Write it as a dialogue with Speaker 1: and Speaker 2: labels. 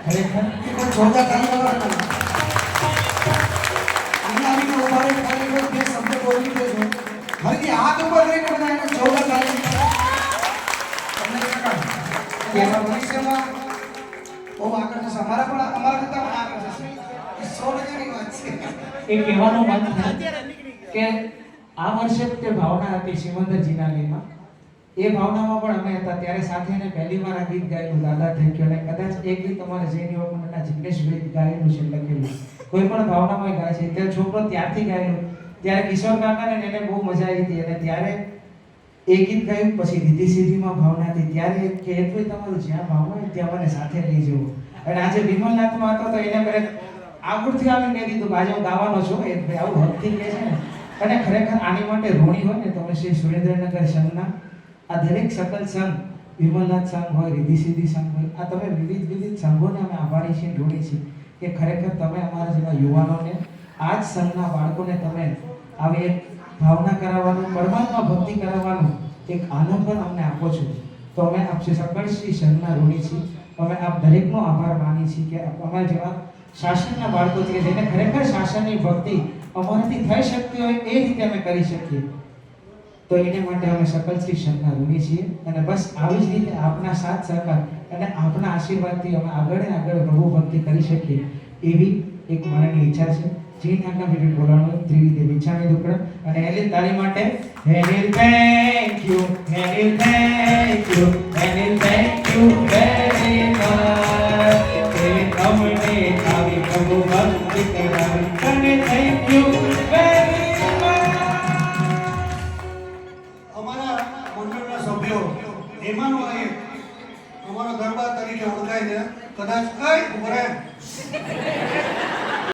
Speaker 1: ખરેખર
Speaker 2: પણ જોરદાર તાળી વગાડો. અહીંયા આવીને ઉભા રહીને ખાલી કોઈ બે શબ્દ બોલી દેજો. ફરીથી હાથ ઉપર લઈને બધા એને જોરદાર તાળી તમને કાકા ભવિષ્યમાં બહુ આગળ જશે. અમારા કરતા પણ આગળ જશે. એ 100% વાત છે.
Speaker 1: એ કહેવાનો મન થાય કે આ વર્ષે તે ભાવના હતી સિમંદરજીના લીમાં. એ ભાવનામાં પણ અમે હતા ત્યારે સાથે એને પહેલી વાર આ ગીત ગાયેલું દાદા થઈ ગયો. અને કદાચ એ ગીત તમારે જૈન યુવક મંડળના જિગ્નેશભાઈ ગાયેલું છે લખેલું. કોઈ પણ ભાવનામાં ગાય છે ત્યારે છોકરો ત્યારથી ગાયેલું. ત્યારે કિશોર કાકાને એને બહુ મજા આવી હતી અને ત્યારે એ ગીત ગાયું. પછી રીતિ સીધીમાં ભાવના હતી ત્યારે કે એટલું તમારું જ્યાં ભાવના હોય ત્યાં મને સાથે લઈ જવું. અને આજે વિમલનાથમાં હતો તો એને મેં આગળથી આવીને કહી દીધું કે આજે હું ગાવાનો છું. એ ભાઈ આવું હકથી કહે છે ને. અને ખરેખર આની માટે ઋણી હોય ને તમે શ્રી સુરેન્દ્રનગર સંઘના આ દરેક સકલ સંઘ, વિમલનાથ સંઘ હોય, રીતિ સીધી સંઘ હોય, આ તમે વિવિધ સંઘોને અમે આભારી છીએ, ઋણી છીએ કે ખરેખર તમે અમારા જેવા યુવાનોને આ જ સંઘના બાળકોને તમે આવી એક ભાવના કરાવવાનું, પરમાત્મા ભક્તિ કરાવવાનું એક આનંદ પણ અમને આપો છો. તો અમે આપ સકળ શ્રી સંઘના ઋણી છીએ. અમે આપ દરેકનો આભાર માની છીએ કે અમારા જેવા શાસનના બાળકો છે જેને ખરેખર શાસનની ભક્તિ અમારાથી થઈ શકતી હોય એ રીતે અમે કરી શકીએ. તો એને માટે અમે સકલ શ્રી સંઘના ઋણી છીએ. અને બસ આવી જ રીતે આપના સાથ સહકાર અને આપના આશીર્વાદથી અમે આગળ ને આગળ પ્રભુ ભક્તિ કરી શકીએ એવી એક મનની ઈચ્છા છે. જી નાના વિડિયો બોલાવવાનો ત્રિવિધ વિચારની દુકડા અને એની તારી માટે Henil thank you very much કે તમને આવી પ્રભુ ભક્તિ કરાવી અને થેન્ક યુ વેરી મચ.
Speaker 2: અમારા મંડળના સભ્યો એમાંનો એક અમારો દરબાર તરીકે ઓળખાય છે. કદાચ કઈ ઉભરે